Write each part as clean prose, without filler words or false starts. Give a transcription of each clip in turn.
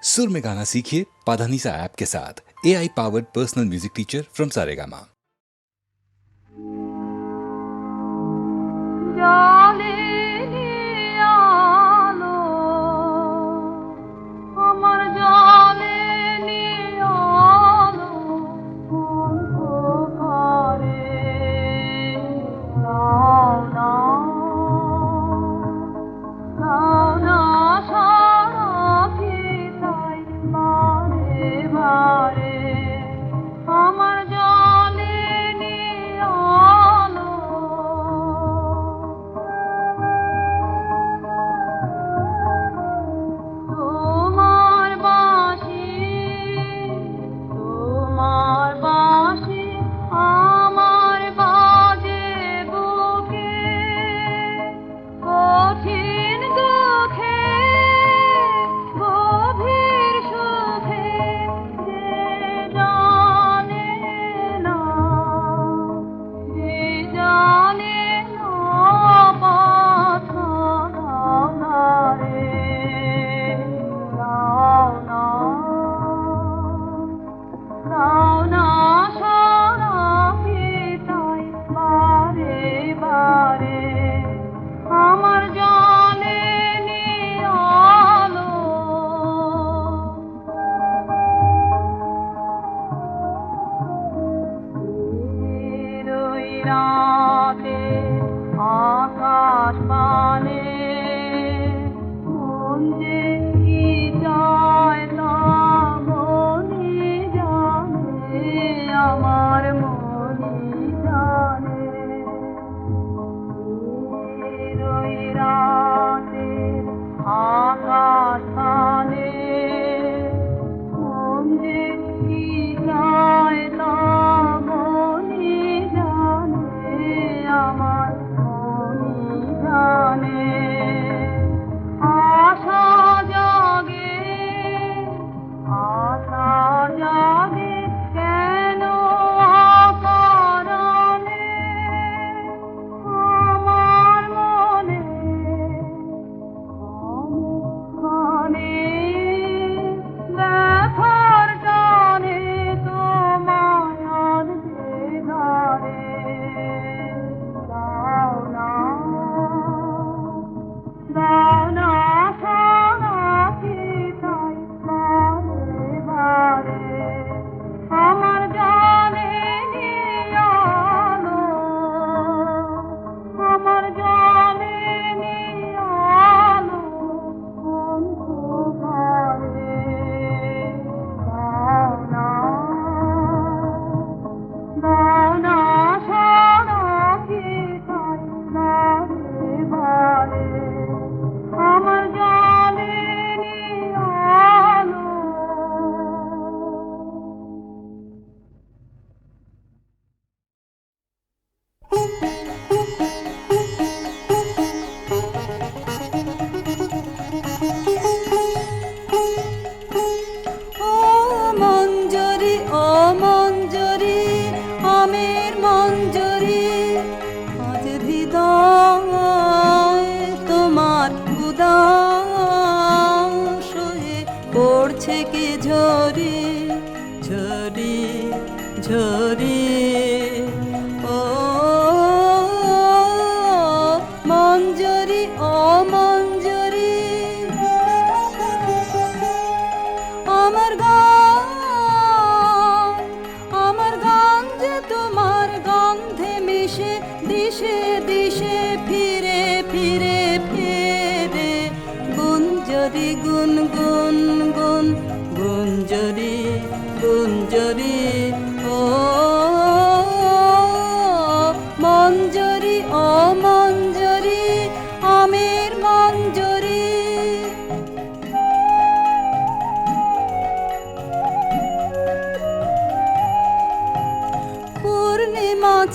सुर में गाना सीखिए पाधानीसा ऐप के साथ। AI powered personal music teacher from Saregama.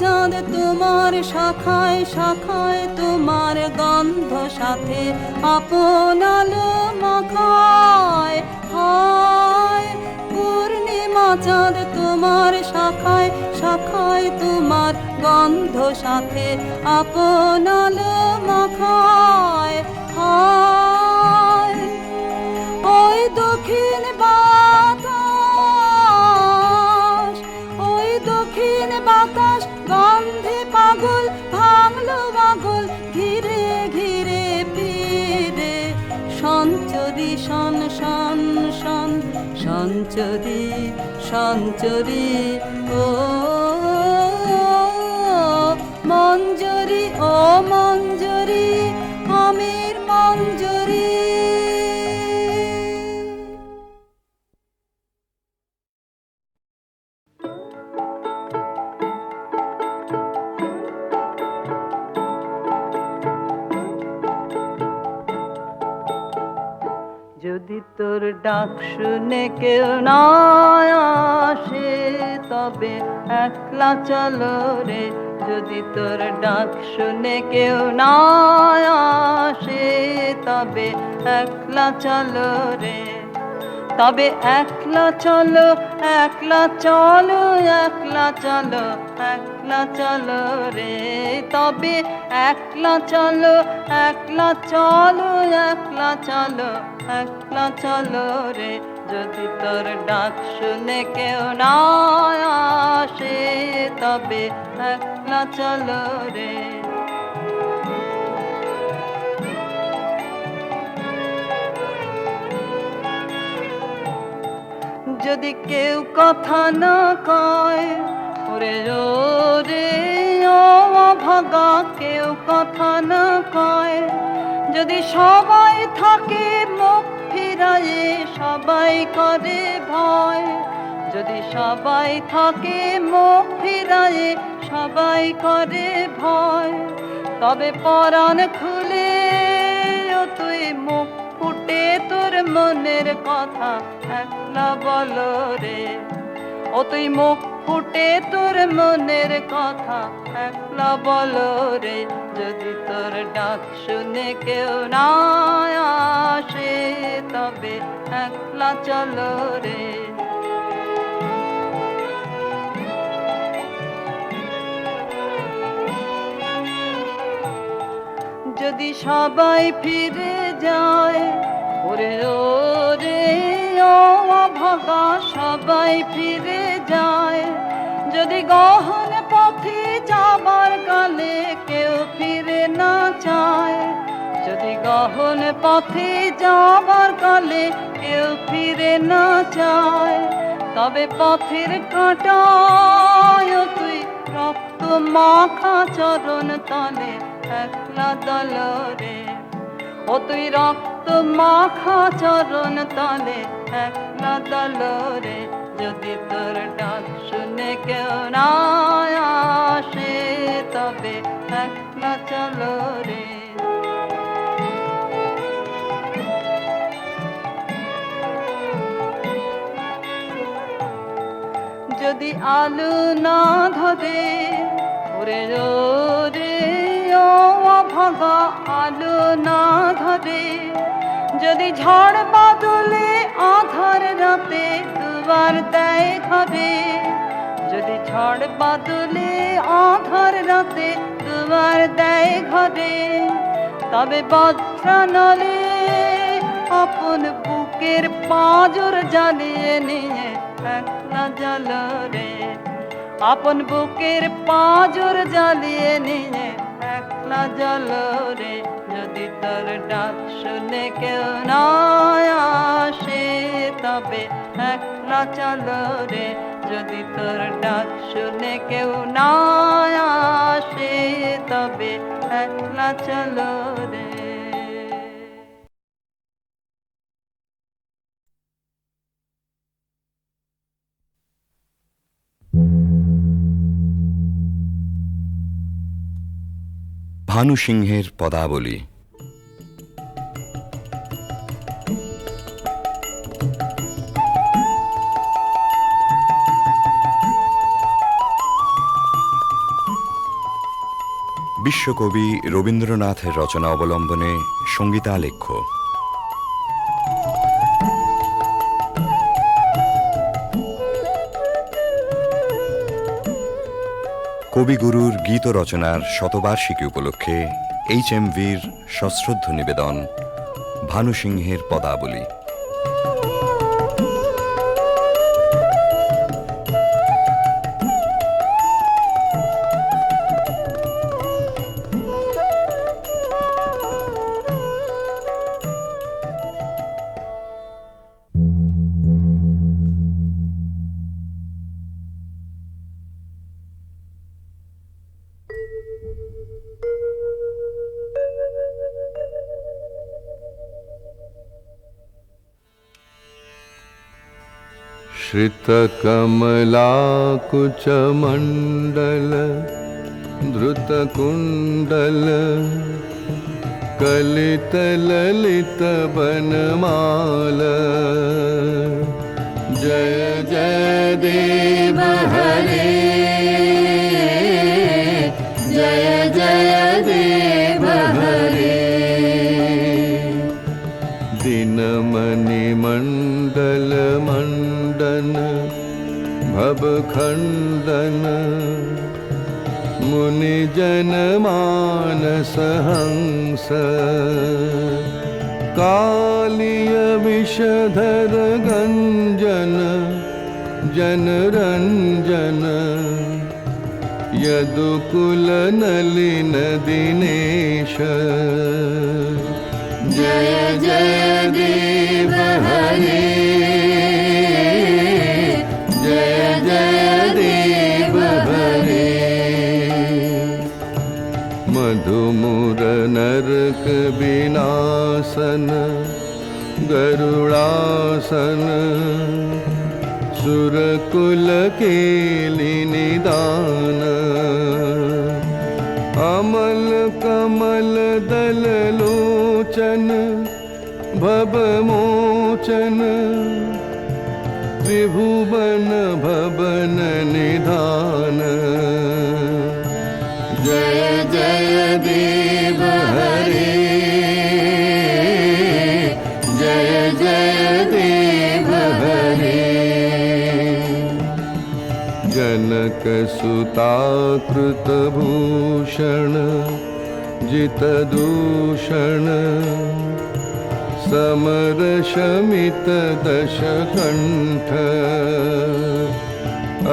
চাঁদ তোমার শাখায় শাখায় তোমার গন্ধ সাথে আপন আলো মাখায়। হায় পূর্ণিমা চাঁদ তোমার শাখায় শাখায় তোমার গন্ধ সাথে আপন আলো মাখায়। হায় ওই দক্ষিণ শন শন সঞ্চরি সঞ্চরি ও মঞ্জরি ও মঞ্জরি আমির মঞ্জরি। যদি তোর ডাক শুনে কেউ না আসে তবে একলা চলো রে, যদি তোর ডাক শুনে কেউ না আসে তবে একলা চলো রে, তবে একলা চলো একলা চলো একলা চলো একলা চলো রে, তবে একলা চলো একলা চলো একলা চলো একলা চলো রে, যদি তোর ডাক শুনে কেউ না আসে তবে একলা চলো রে। যদি কেউ কথা না কয় ওরে রে ও ভাগা, কেউ কথা না কয়, যদি সবাই থাকে মুখ ফিরায়ে সবাই করে ভয়, যদি সবাই থাকে মুখ ফিরায়ে সবাই করে ভয়, তবে পরাণ খুলে ও তুই মুখ ফুটে তোর মনের কথা একলা বলো রে, ও তুই মুখ ফুটে তোর মনের কথা একলা বলো রে, যদি তোর ডাক শুনে কেউ না আসে তবে একলা চলো রে। যদি সবাই ফিরে যায় ওরে রে ও ভাগা, সবাই ফিরে যায়, যদি গহন পথে যাবার কালে কেউ ফিরে না চায়, যদি গহন পথে যাবার কালে কেউ ফিরে না চায়, তবে পথের কাঁটায় তুই রক্ত মাখা চরণ তলে একলা দল রে, ও তুই রক্ত মাখা চরণ তলে একলা দল রে, যদি তোর ডাক শুনে কেউ না আসে তবে একলা চলো রে। যদি আলো না ধরে ওরে রে ও ভাগা, আলো না ধরে, যদি ঝড় বাদলে আধার রাতে দুয়ার দেয় ঘরে, যদি ঝড় বাদলে আধার রাতে দুয়ার দেয় ঘরে, তবে বজ্রানলে আপন বুকের পাঁজর জ্বালিয়ে নিয়ে একলা জ্বালো রে, আপন বুকের পাঁজর জ্বালিয়ে নিয়ে একলা জ্বালো রে, যদি তোর ডাক শুনে কেউ না আসে তবে একলা চলো রে, যদি তোর ডাক শুনে কেউ না আসে তবে একলা চলো রে। ভানু সিংহের পদাবলী। বিশ্বকবি রবীন্দ্রনাথের রচনা অবলম্বনে সঙ্গীতালেখ্য। কবিগুরুর গীত রচনার শতবার্ষিকী উপলক্ষে HMVর সশ্রদ্ধ নিবেদন ভানু সিংহের পদাবলী। श्रितकमलाकुचमण्डल धृतकुण्डल कलितललितवनमाल जय जय देव हरे जय जय देव हरे दिनमणिमण्डल मण्डन भवखण्डन मुनिजनमानसहंस कालिय विषधर गञ्जन जनरञ्जन यदुकुलनलिन दिनेश जय जय देव हरे जय जय देव हरे मधुमुर नरक विनाशन गरुड़ासन सुरकुल केलि निदान अमल कमल दल लोचन भवमोचन त्रिभुवन भवन निधान जय जय देव हरे जय जय देव हरे जनक सुता कृत भूषण जित दूषण समर शमित दश कंठ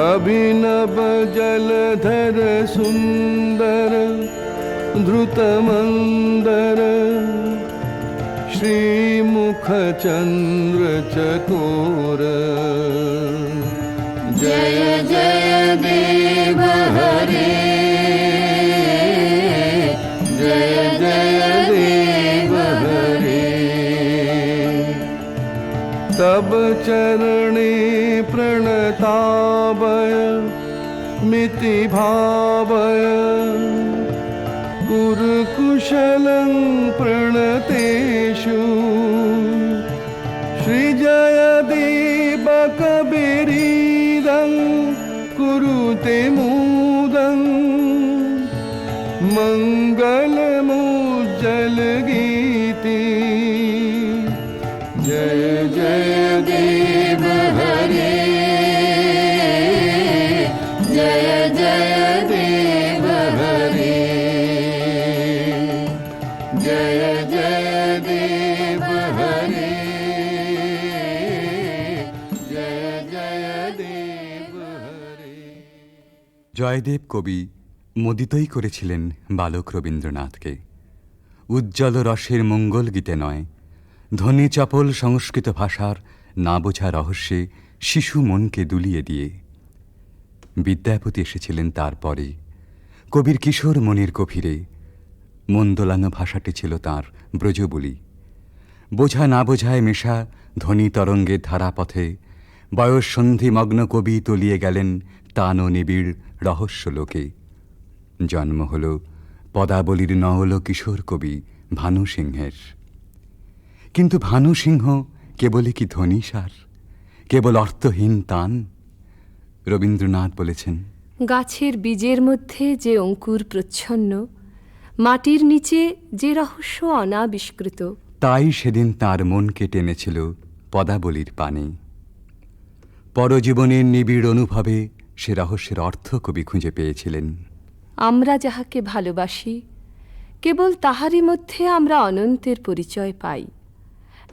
अभिनव जलधर सुंदर धृतमंदर श्रीमुख चंद्र चकोर जय जय देव हरे जय जय देव हरे तब चरणे प्रणतावय मिति भावय कुरुकुशलं प्रणतेषु श्रीजयदेव कबीरीदं कुरुते मुदं मङ्गलमुज्जल गीति जय जय देव हरे जय जय देव हरे जय जय देव हरे जय जय देव हरे জয়দেব কবি মোদিতই করেছিলেন বালক রবীন্দ্রনাথকে। উজ্জ্বল রসের মঙ্গল গীতে নয়, ধ্বনি চপল সংস্কৃত ভাষার না বোঝা রহস্যে শিশু মনকে দুলিয়ে দিয়ে। বিদ্যাপতি এসেছিলেন তারপরে, কবির কিশোর মনের গভীরে। মন দোলানো ভাষাটি ছিল তাঁর ব্রজবুলি। বোঝা না বোঝায় মেশা ধ্বনি তরঙ্গের ধারাপথে বয়স সন্ধিমগ্ন কবি তলিয়ে গেলেন তান ও নিবিড় রহস্য লোকে। জন্ম হল পদাবলীর নওল কিশোর কবি ভানু সিংহের। কিন্তু ভানু সিংহ কেবলই কি ধ্বনিসার, কেবল অর্থহীন তান? রবীন্দ্রনাথ বলেছেন, গাছের বীজের মধ্যে যে অঙ্কুর প্রচ্ছন্ন, মাটির নিচে যে রহস্য অনাবিষ্কৃত, তাই সেদিন তার মনকে টেনেছিল পদাবলীর পানে। পরজীবনের নিবিড় অনুভবে সে রহস্যের অর্থ কবি খুঁজে পেয়েছিলেন। আমরা যাহাকে ভালোবাসি, কেবল তাহারই মধ্যে আমরা অনন্তের পরিচয় পাই।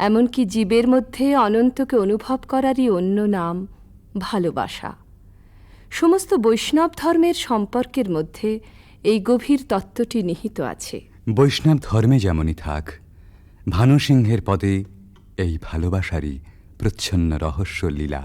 এমনকি জীবের মধ্যে অনন্তকে অনুভব করারই অন্য নাম ভালোবাসা। সমস্ত বৈষ্ণব ধর্মের সম্পর্কের মধ্যে এই গভীর তত্ত্বটি নিহিত আছে। বৈষ্ণব ধর্মে যেমনই থাক, ভানু সিংহের পদে এই ভালোবাসারই প্রচ্ছন্ন রহস্য লীলা।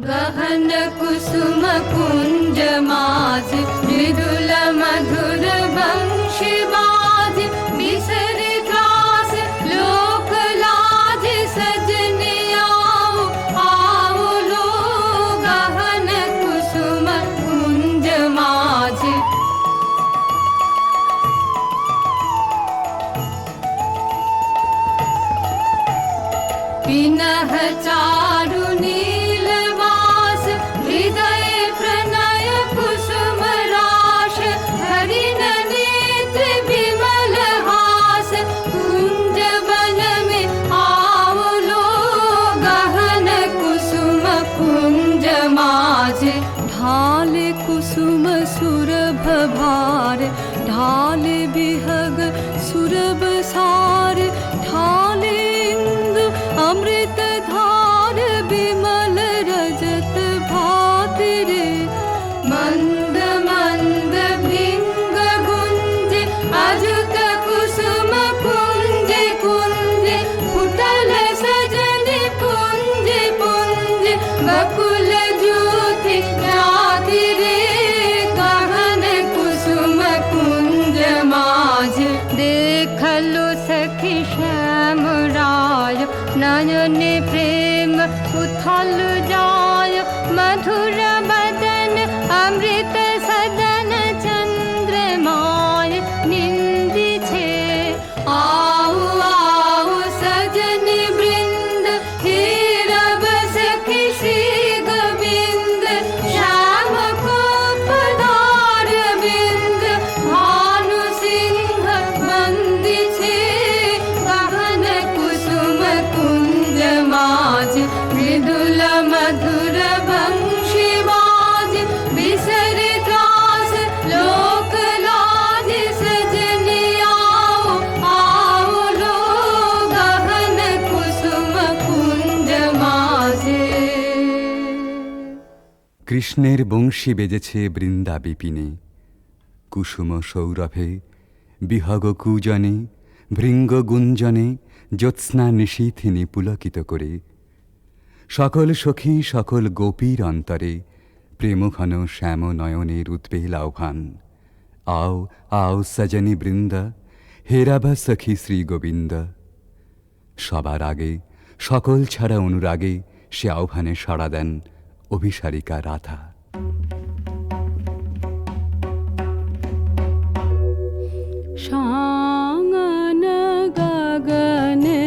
गहन कुसुम कुंज माज मृदुल मधुर वंशी बाज बिसर त्रास लोक लाज सजने आओ आओ लो गहन कुसुम कुंज माज पिनह चारु नीलवास हृदय प्रणय कुसुम राश हरिण नेत्र विमल हास कुंज वन में आओ लो गहन कुसुम कुंज माज ढाल कुसुम सुरभ भार ढाल बिहग सुरभ सार ढाल इंदु अमृत धार विमल रजत भात रे मंद मंद भृंग गुंज अजुत कुसुम कुंज कुंज फुटल सजन पुंज पुंज बकुल ज्योति राति रे गहन कुसुम कुंज माज देखलो सखी श्याम राय नयन प्रेम उथल जाय मधुर बदन अमृत सदन चंद्रमाय निंदी छे आओ आओ सजन वृंद हे रब सखी श्री गोविंद श्याम को पधार बिंद भानु सिंह बंदी छे गहन कुसुम कुंज माज मृदुल मधुर वंशी बाज बिसर त्रास लोक लाज सजने आओ आओ लो गहन कुसुम कुंज माजे কৃষ্ণের বংশী বেজেছে বৃন্দা বিপিনে কুসুম সৌরভে বিহগ কূজনে ভৃঙ্গ গুঞ্জনে জ্যোৎস্না নিশীথিনী পুলকিত করে সকল সখী সকল গোপীর অন্তরে প্রেমঘন শ্যাম নয়নের উদ্বেল আহ্বান আও আও সজনী বৃন্দ হেরাবা সখী শ্রী গোবিন্দ সবার আগে সকল ছাড়া অনুরাগে সে আহ্বানে সাড়া দেন অভিসারিকা রাধা शांगन गगने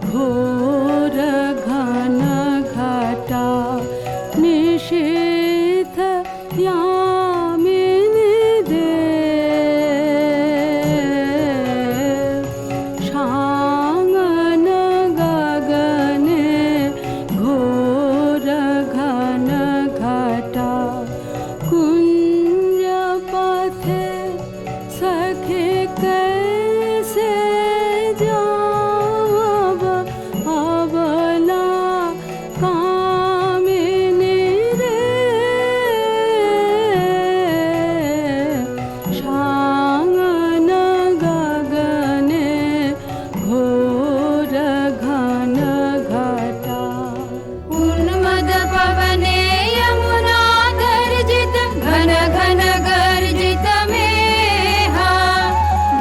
घोर घन घटा निशीथ यामिनी दे शांगन गगने घोर घन घटा कुंज पथे सखे कैसे जाव अबला कामिनी रे शांगन गगने घोर घन घटा उन्मद पवने यमुना गर्जित घन घन गर्जित मेहा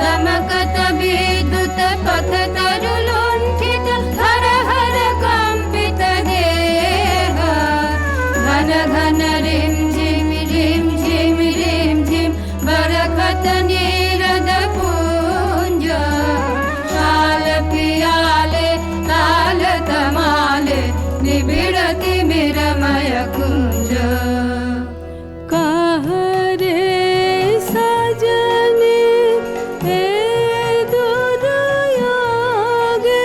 दमकत विद्युत पथ तरुलुण्ठित हर हर कंपित देह घन घन रिम झिम रिम झिम बरखत नीरद पुंज शाल पियाले ताल तमाले निबिड़ति मिरमय कुंज कह रे सजनी हे दुर्यागे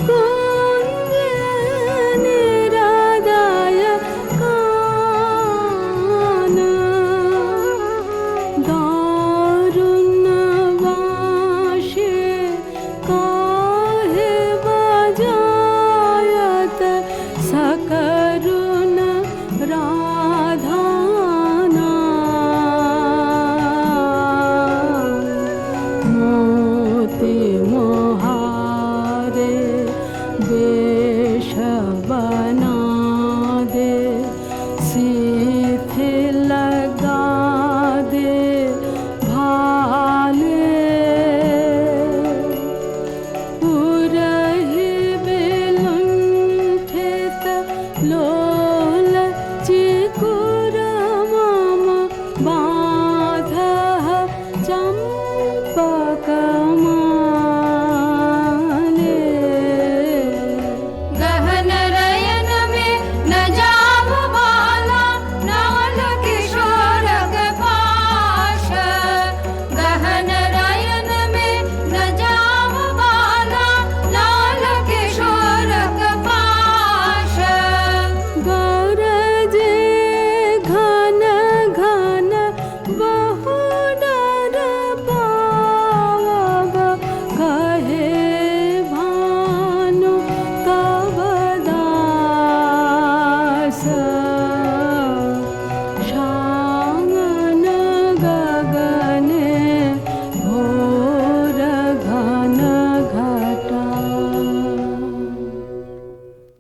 कुंज निरादाय कान दारुण वाशे काहे बजायत सकरुण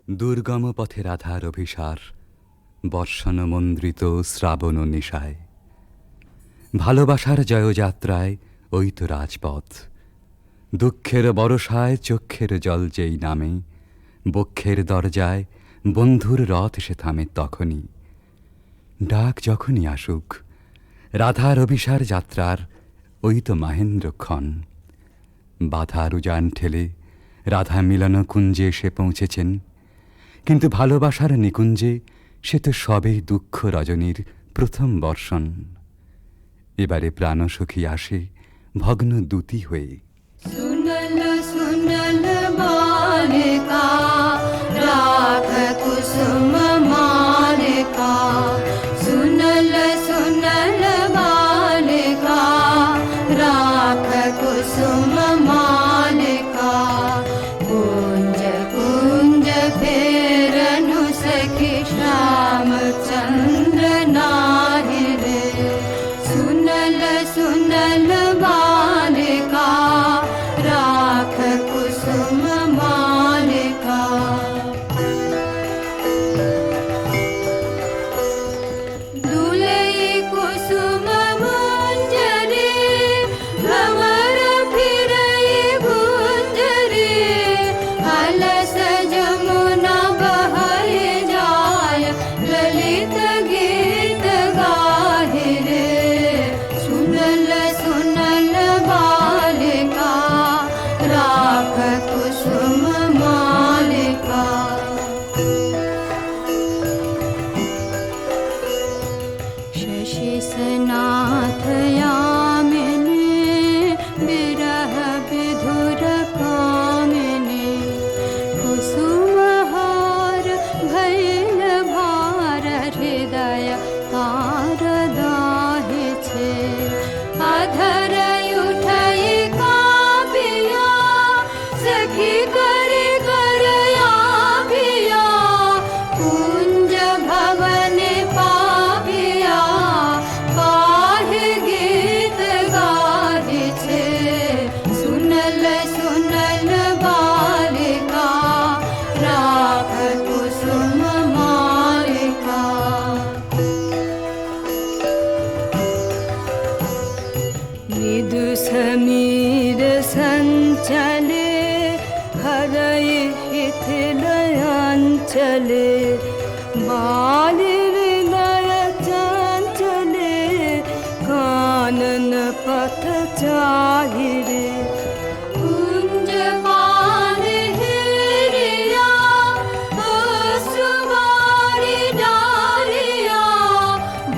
দুর্গম পথে রাধার অভিসার, বর্ষণ মন্দ্রিত শ্রাবণ নিশায়। ভালোবাসার জয়যাত্রায় ওই তো রাজপথ, দুঃখের বরষায় চক্ষের জল যেই নামে, বক্ষের দরজায় বন্ধুর রথ সে থামে তখনই। ডাক যখনই আসুক, রাধার অভিসার যাত্রার ওই তো মাহেন্দ্রক্ষণ। বাধার উজান ঠেলে রাধা মিলন কুঞ্জে এসে পৌঁছেছেন, কিন্তু ভালোবাসার নিকুঞ্জে সে তো সবেই দুঃখ রজনীর প্রথম বর্ষণ। এবারে প্রাণসখী আসে ভগ্ন দূতি হয়ে। सुनल सुनल बालिका राख कुसुम मालिका सुनल सुनल बालिका राख कुसुम मालिका कुंज कुंज फेरनु सखी श्याम चंद्र नाहि रे सुनल सुनल बालिका राख कुसुम मालिका दुलई कुसुम मंजरी भंवर फिरई गुंजरी अलस जमुना बहै जाय ललित गीत गाहि रे सुनल सुनल बालिका राख कुसुम मालिका शशि सनाथ यामिनी विरह विधुर कामिनी कुसुमहार भैल भार हृदय तार दाहि छे अधर उठई कापिया सखी करे करया पिया कुंज भवन पापिया काहे गीत गाहि छे सुनल सुनल बालिका राख कुसुम मालिका मृदु समीर संचले हरय हिथिलयांचले बालि हृदय चंचले कानन पथ चाहि रे कुंज पान हिरिया सुवारी डारिया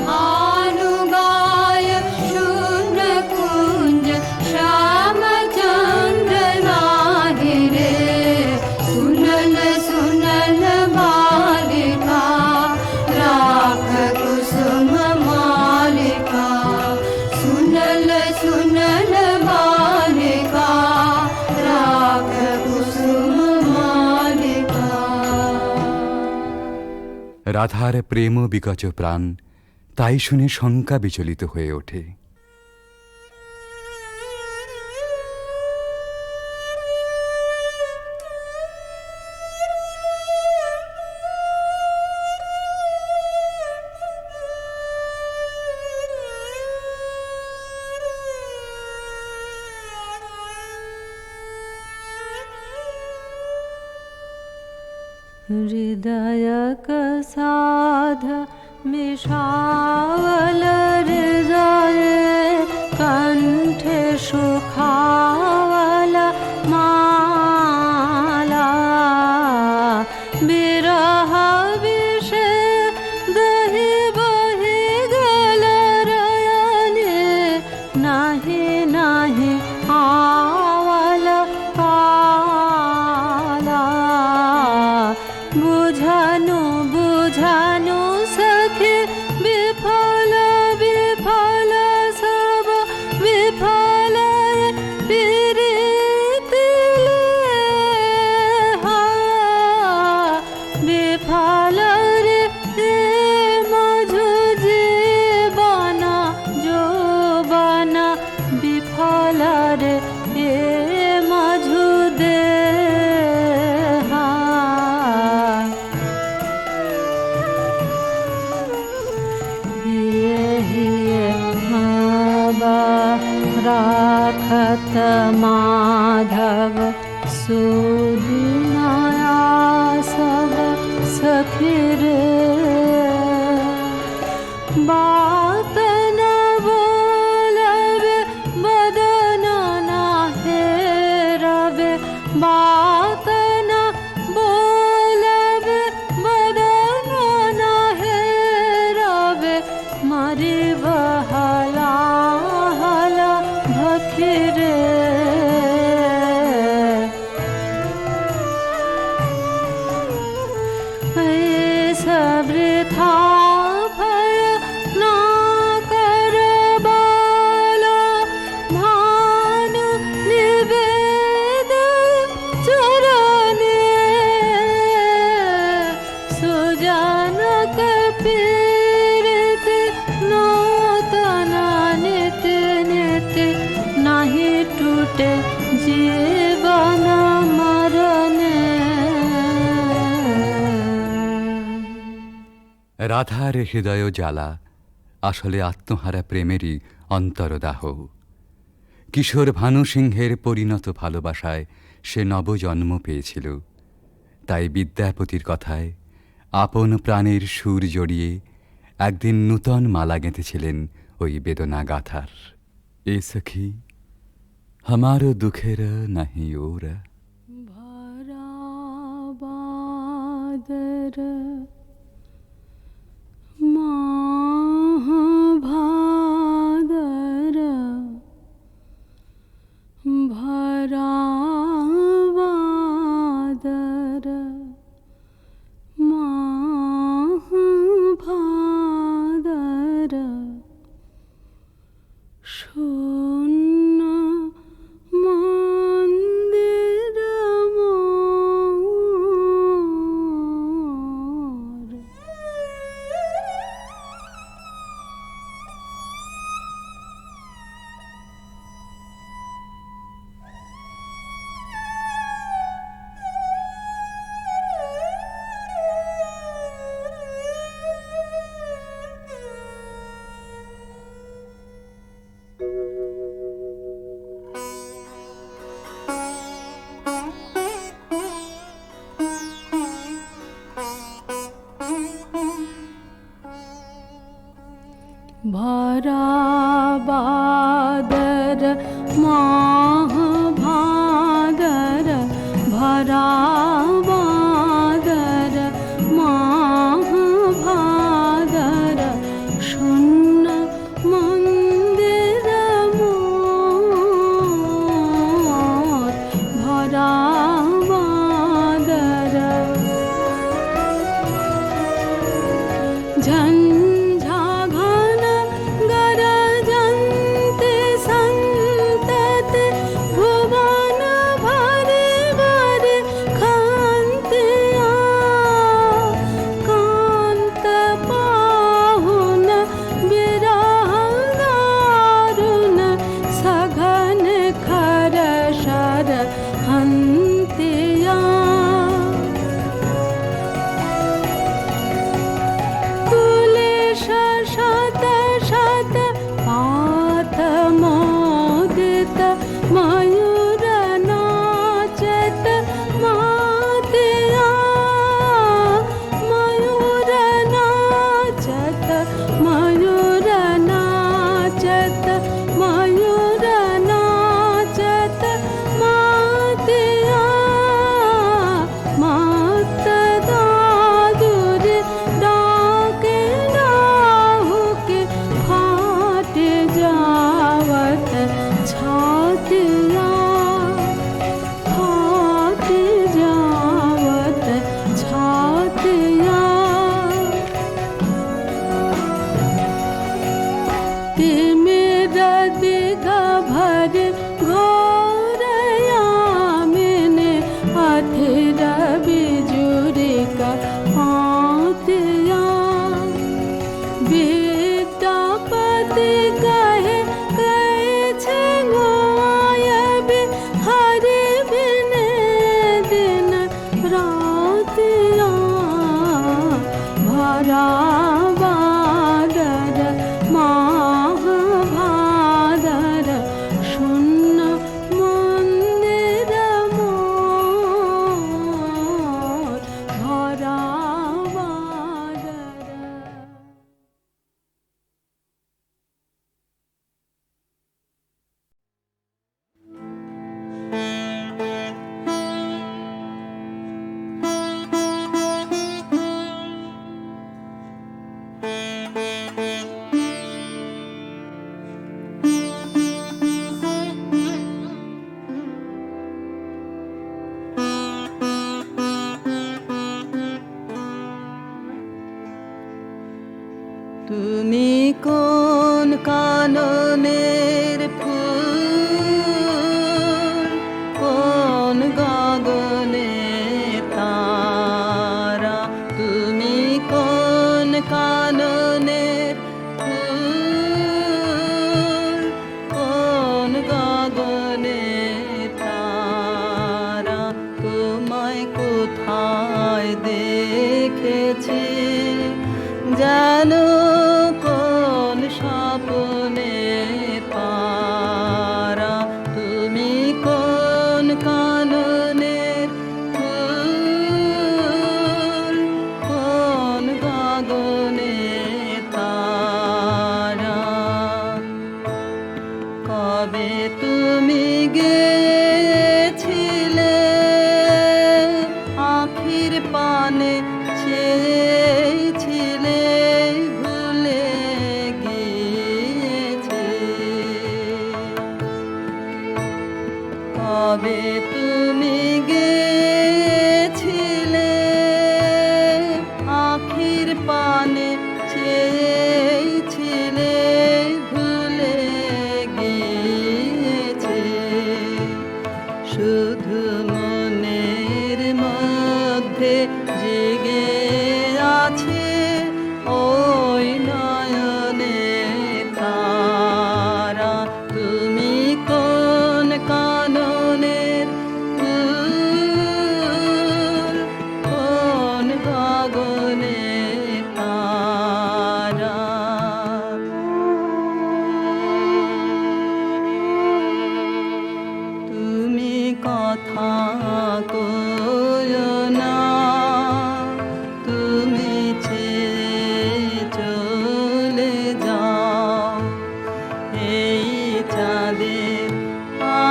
भानु गाय शून्य कुंज श्याम चंद्र नाहि रे सुनल सुनल बालिका राख कुसुम मालिका सुनल सुनल बालिका राख कुसुम मालिका রাধার প্রেম বিকচ প্রাণ তাই শুনে শঙ্কা বিচলিত হয়ে ওঠে। हृदय कसाध मिषावल हृदय कंठे सुखावल माला बिरह विष दहि बहि गल रयने नाही नाही आवल काला बुझानु बुझानु सखी विफल विफल सब विफल पीरिति हा विफल रे मझु जीवन जोबन विफल रे मझु दे भखिरे बात न बोलबे बदन न हेरबे बात न बोलबे बदन न हेरबे मारी बहला हला भखिरे वृथा भय ना कर बाला भानु निवेद चरणे सुजनक पीड़ित नूतना नित्य नित्य नहीं टूटे जीवन मरणे। রাধার হৃদয় জ্বালা আসলে আত্মহারা প্রেমেরই অন্তরদাহ। কিশোর ভানু সিংহের পরিণত ভালোবাসায় সে নবজন্ম পেয়েছিল। তাই বিদ্যাপতির কথায় আপন প্রাণের সুর জড়িয়ে একদিন নূতন মালা গেঁথেছিলেন ওই বেদনা গাথার। এ সখী हमारो दुखेर नहीं ओर भरा बादर माह भादर भरा बादर माह भादर शून्य मंदिर मोर। भरा बादर माह भादर भरा बादर माह भादर शून्य मंदिर मोर भरा बादर झंझा घन गरजन्ते सन्तते भुवन भरे भरे खान्त्या कान्त पाहुन विरह दारुण सघन खर शर हन्त्या शत शत पाथ मोदित मयूर नाचत मातिया मयूर नाचत मयूर नाचत मयूर नाचत मातिया मात दादुर डाके राहु के फाट जावत छातिया फाट जावत छातिया ते मेरा दिखा भर घोरया मैंने अथिर बिजुरी का पातिया विद्यापति कहे कैछे गोयबे हरि बिने दिन रातिया भरा बादर माह भादर शून्य मंदिर मोर भरा তুমি কোন কাননের ফুল, কোন গগনে তারা, তুমি কোন কাননের ফুল, কোন গগনে তারা, তোমায় কোথায় দেখেছি জানো, কোন স্বপ্নে পারা, তুমি কোন কাননের ফুল, কোন গগনে তারা, কবে তুমি গেছিলে আখির পানে চেয়েছিলে, ভুলে গিয়েছে, কবে তুমি গেছিলে আখির পানে চেয়েছিলে, ভুলে গিয়েছে, শুধু মনের মধ্যে জেগে আছে ওই নয়নে তারা, তুমি কোন কাননের ফুল, কোন গগনে তারা। তুমি কথা কয়ো না, তুমি ছেড়ে চলে যাও, এই চাঁদের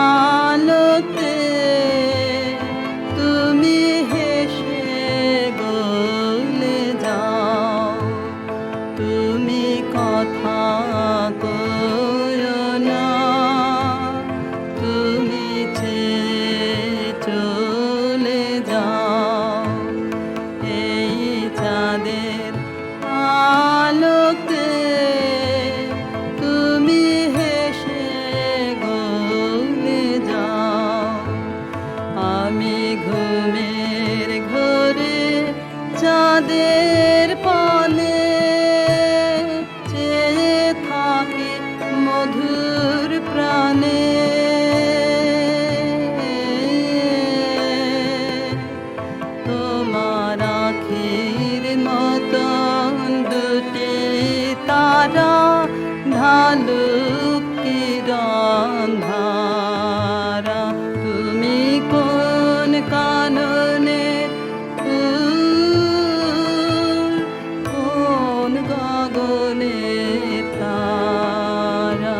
আলোতে তুমি হেসে গলে যাও, তুমি কথা কয়ো না, তুমি ছেড়ে চলে যাও, এই চাঁদের আলোতে তুমি হেসে গলে যাও, আমি ঘুমের ঘোরে চাঁদের পানে চেয়ে থাকি মধুর প্রাণে, তোমার আখির মতন দুটি তারা ঢালুক কিরণ ধারা, তুমি কোন কাননের ফুল, কোন গগনে তারা।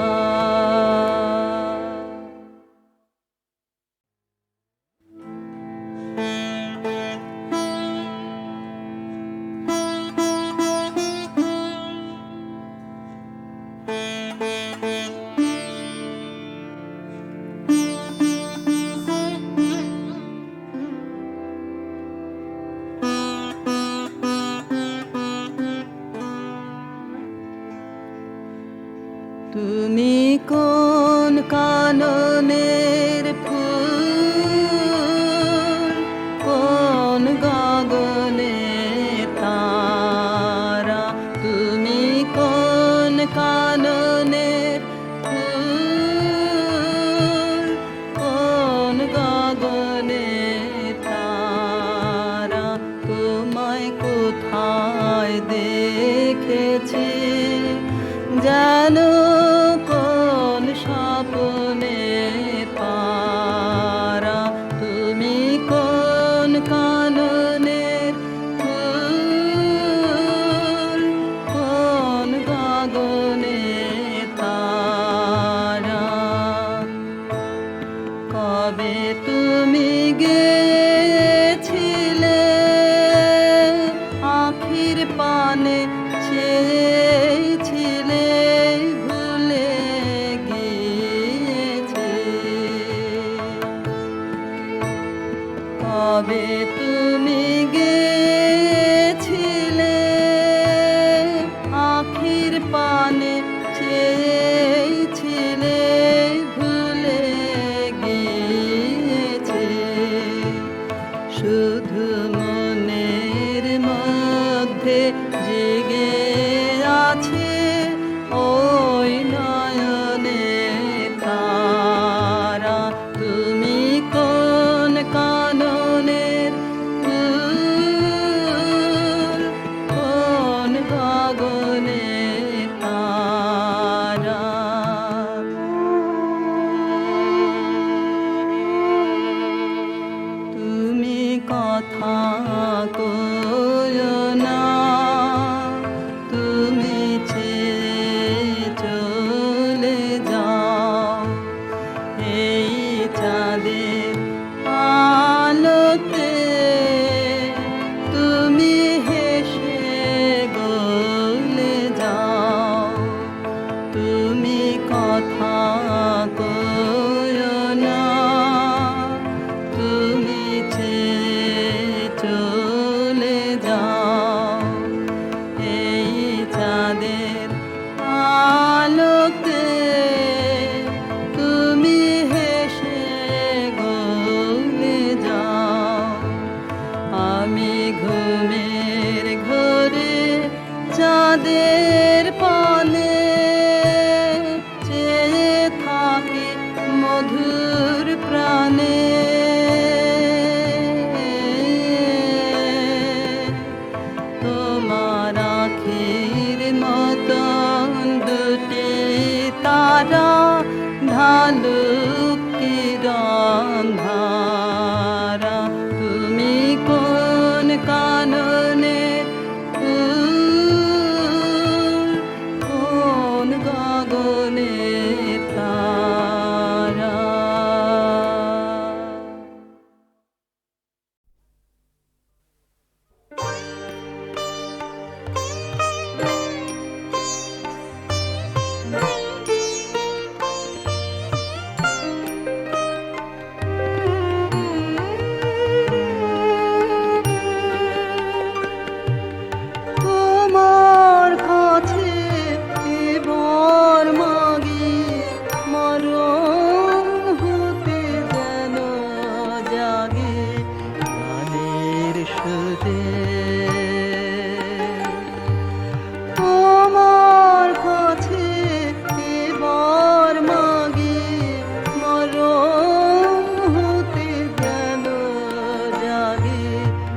তুমি কোন কাননের ফুল, কোন গগনে তারা, তুমি কোন কাননের ফুল, কোন গগনে তারা, তোমায় কোথায় দেখেছি জানো, কোন স্বপ্নে পারা, তুমি কোন কাননের ফুল, কোন গগনে তারা, কবে তুমি গেছিলে আখির পানে চেয়েছিলে, চাঁদের পানে চেয়ে থাকি মধুর প্রাণে তোমার আখির মতন দুটি তারা ঢালুক কিরণ ধারা তুমি কোন কাননে কোন গগনে তারা। তোমার কাছে এবার মাগি মরণ হতে যেন জাগে গানের সুরে। তোমার কাছে এবার মাগি মরণ হতে যেন জাগে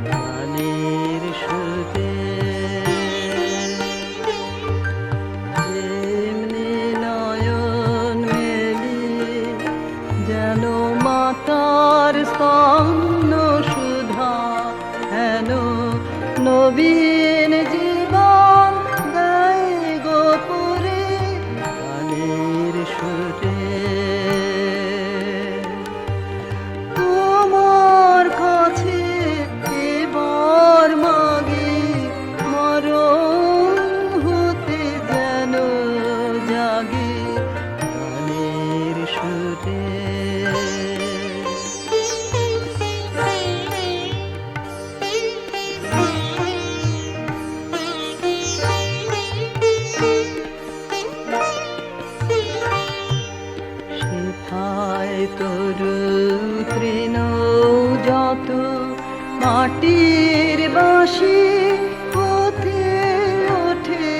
গানের সুরে। যেমনি নয়ন মেলি যেন মাতার স্তন্য সুধা হেন নবীন জীবন গায়ে গোপুরে গানের সুরে। তোমার কাছে এবার মাগি মরণ হতে যেন জাগে গানের সুরে। সেথায় তরু তৃণ যত মাটির বাঁশি হতে ওঠে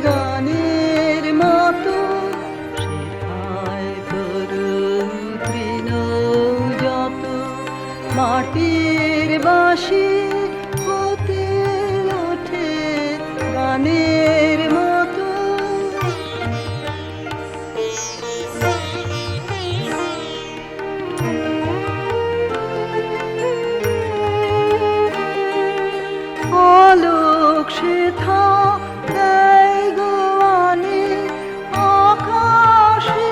গানের মতো। সেথায় তরু তৃণ যত মাটির বাঁশি হতে ওঠে গানের মতো। আলোক সেথা দেয় গোয়ানে আকাশে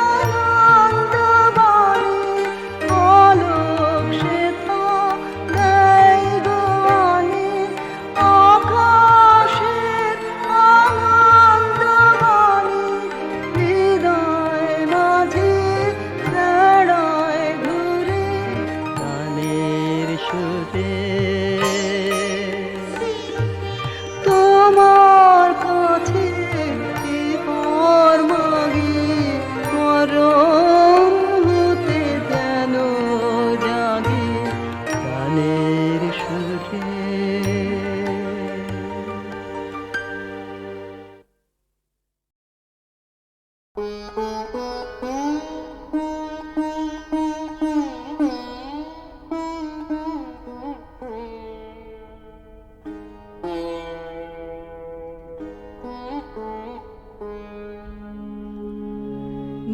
আনন্দ বাণী। আলোক সেথা দেয় গোয়ানে আকাশে আনন্দ বাণী। হৃদয় মাঝে বেড়ায় ঘুরে গানের সুরে। তোমার কাছে এবার মাগি মরণ হতে যেন জাগে গানের সুরে।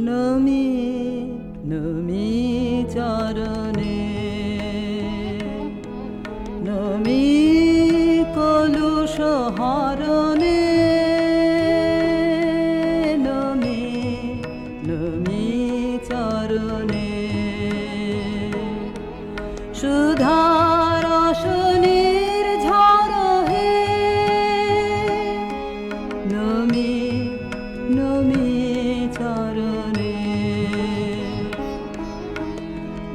নমি নমি চরণে নমি কলুষ হরণে নমি নমি চরণে সুধার রসনের ঝড় হে নমি নমি চরণে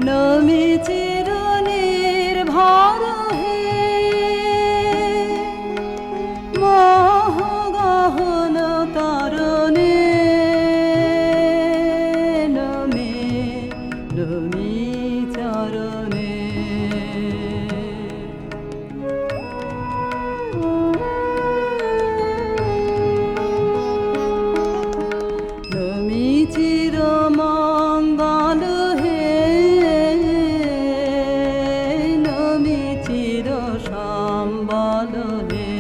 নমি চিরনের ভর হে মোহ গহন তরণে নমি নমি চরণে। নাম বলো রে।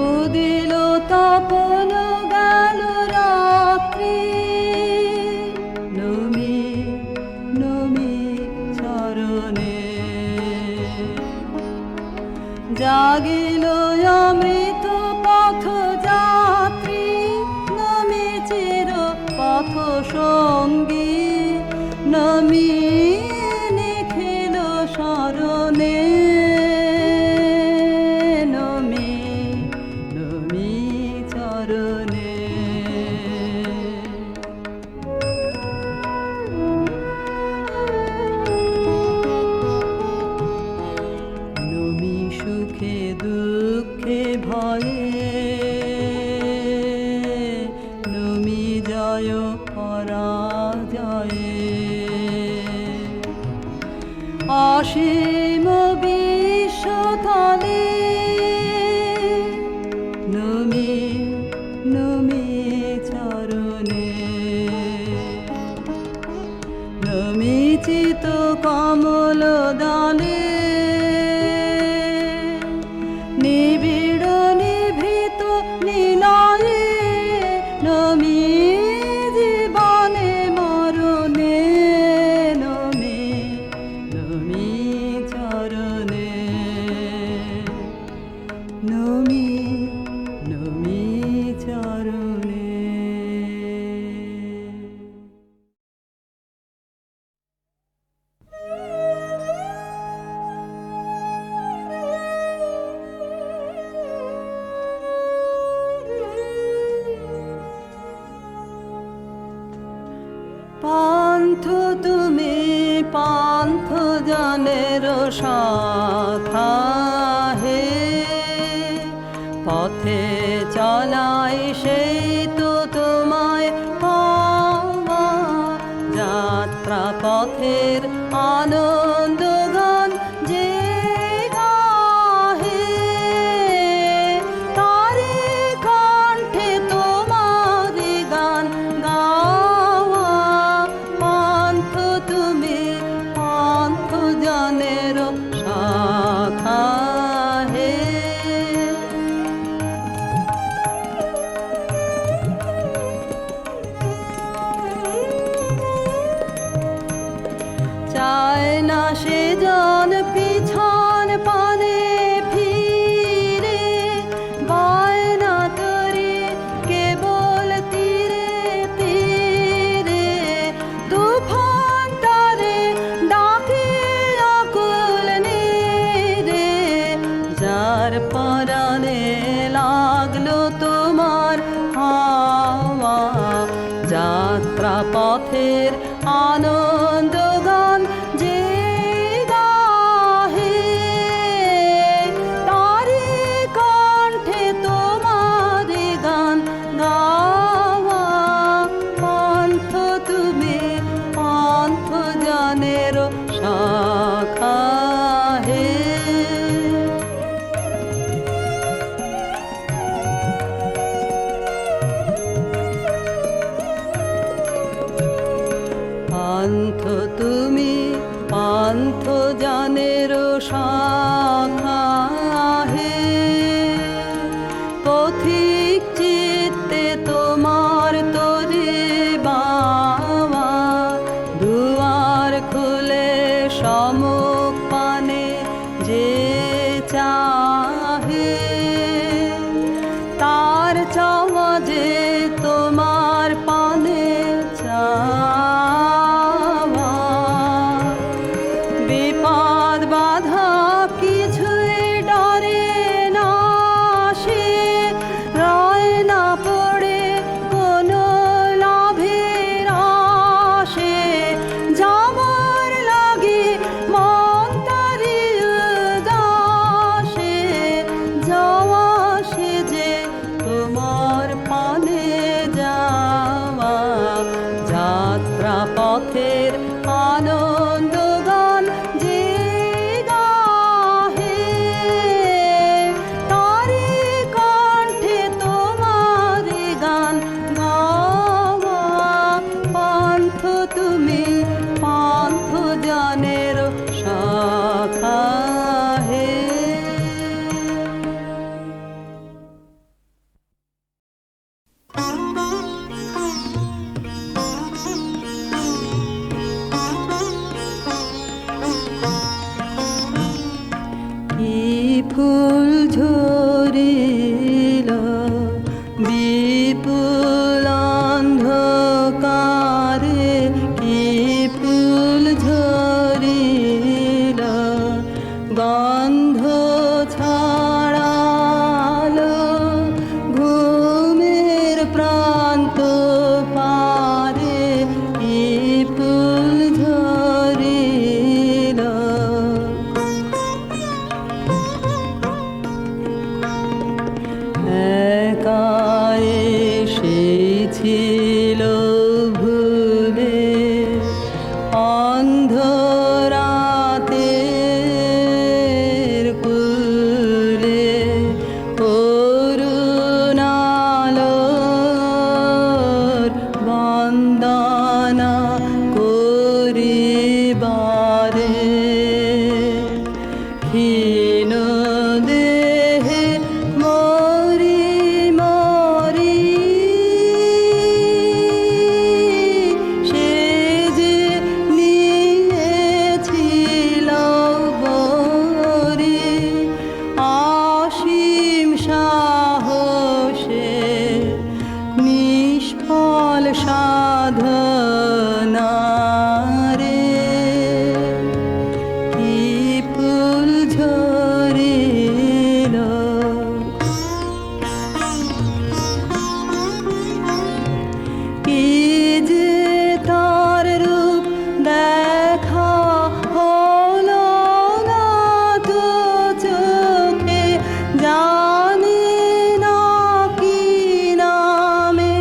উদিল তপন গেল রাত্রি, নমি নমি চরণে জাগিল অমৃত পথ যাত্রী, নমি চির পথ সঙ্গী, নমি নিখিল শরণে, নমি নমি চরণে। নমি সুখে দুঃখে ভয়ে, নমি জয় পরাজয়ে, অসীম বিশ্বতলে, নমি নমি চরণে, নমি চিত কমল দলে, নিবিড় নিভৃত নিলয়ে, নমি জীবনে মরণে, নমি নমি চরণে, নমি নমি চরণে। পান্থ তুমি পান্থ জনের শাখা হে, পথে চলাই সেই তো তোমায় পাওয়া, যাত্রা পথের আনন্দ গান যে গাহে, তারে কণ্ঠে তোমার গান গাওয়া। পান্থ তুমি পান্থ জনের শাখা হে, চায় না সে জন পিছন পানে ফিরে, বায়না করে কেবল তীরে তীরে, তুফান তারে ডাকে আকুল নীরে, যার পরাণে লাগলো তোমার হাওয়া, যাত্রা পথের আনন্দ গান যে গাহে, তারে কণ্ঠে তোমার গান গাওয়া। পান্থ তুমি পান্থ জনের শাখা হে, পান্থ তুমি পান্থ জনের শাখা হে, পথিক চিত্তে তোমার তরে বাবা, দুয়ার খুলে সম্মুখ পানে যে চাহে, তার চাওয়া যে তোমার পানে চাওয়া। বিপদ বাধা কি ফুল ঝরিল বিপুল অন্ধকারে, কি ফুল ঝরিল গন্ধ ছড়ালো ঘুমের প্রান্ত পারে, কি ফুল ঝরিল একা এসেছিল ভুলে অন্ধরাতের কুলে, করুণালোর বন্দনা করিবারে, ক্ষীণ দেহে মরি মরি সে যে নিয়েছিল বরি, অসীম সাহসে নিষ্ফল সাধনা রে, কি ফুল ঝরিল কি যে তার রূপ দেখা হলো না তো চোখে, জানি না কি নামে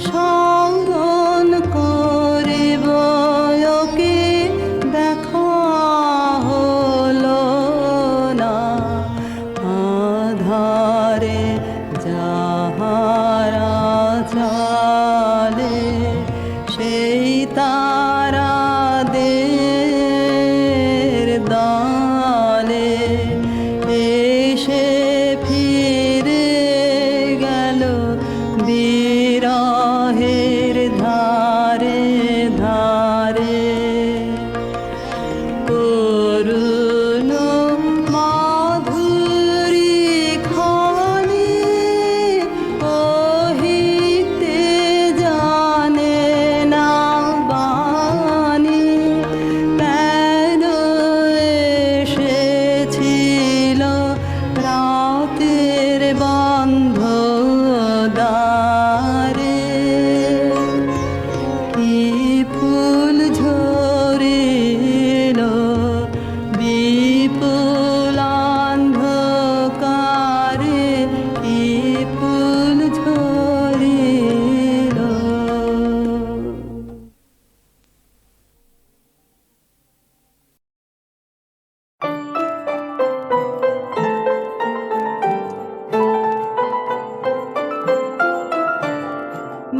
স্মরণ করিব ওকে, দেখা হলো না আধারে যাহারা চলে, সেই তারাদের দলে এসে ফিরে গেল বিরহের ধারে ধারে, করুণ মাধুরী খানি কহিতে জানে না বাণী, কেন এসেছিল রাতের বন্ধ দ্বারে, কি ফুল ঝরিল বিপুল অন্ধকারে, কি ফুল ঝরিল।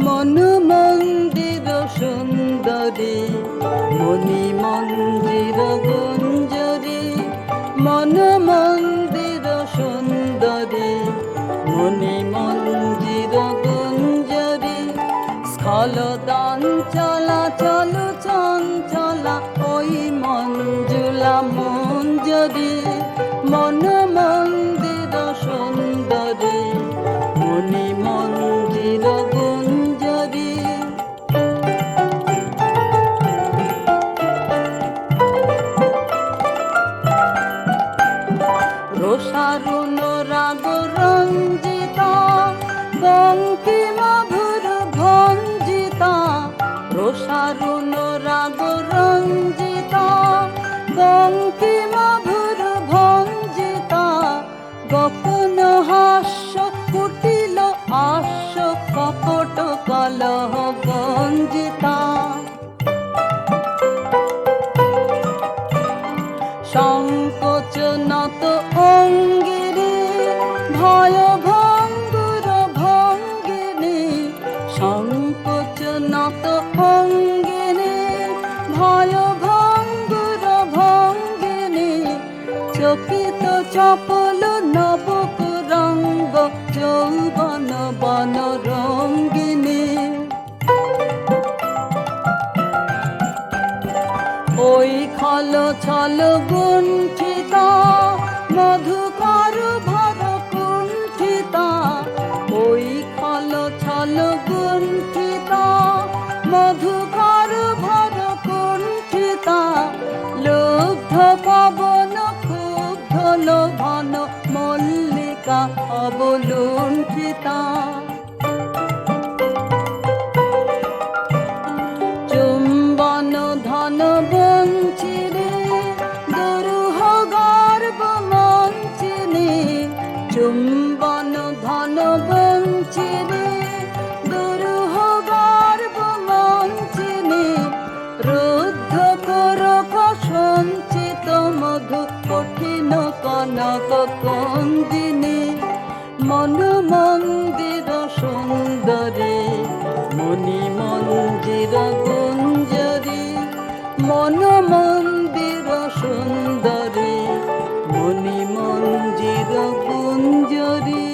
মন মন্দির সুন্দরী মণি মন্দির গুঞ্জরী, মন মন্দির সুন্দরী মণি মন্দির গুঞ্জরী, স্খলদান চলা চল চঞ্চলা ওই মঞ্জুলা মঞ্জরী, মন মন্দির সুন্দরী মণি মন্দির গুঞ্জরী। রোষারুণ রাগ রঞ্জিতা বঙ্কিমাভুর ভঞ্জিতা, রোষারুণ রাগ রঞ্জিতা বঙ্কিমাভুর ভঞ্জিতা, গোপন হাস্য কুটিল হাস্য কপট কলহ গঞ্জিতা, সংকোচ নত অঙ্গিনী ভয় ভঙ্গুর ভঙ্গিনী, সংকোচ নত অঙ্গিনী ভয় ভঙ্গুর ভঙ্গিনী, চকিত চপল নবক রঙ্গ যৌবন বন রঙ্গিনী, ওই খল ছল গুণ্ঠিতা মধুকর ধন ঘন মল্লিকা অবলুণ্ঠিতা। চুম্বন ধন বঞ্চিরে দুরূহ গর্ব মঞ্চিনে, চুম্বন ধন বঞ্চিরে দুরূহ গর্ব মঞ্চিনে, রুদ্ধ করক সঞ্চিত মধু কঠিন কনক কঞ্জিনে। মন মন্দির সুন্দরী মণি মঞ্জির গুঞ্জরী, মন মন্দির সুন্দরী মণি মঞ্জির গুঞ্জরী।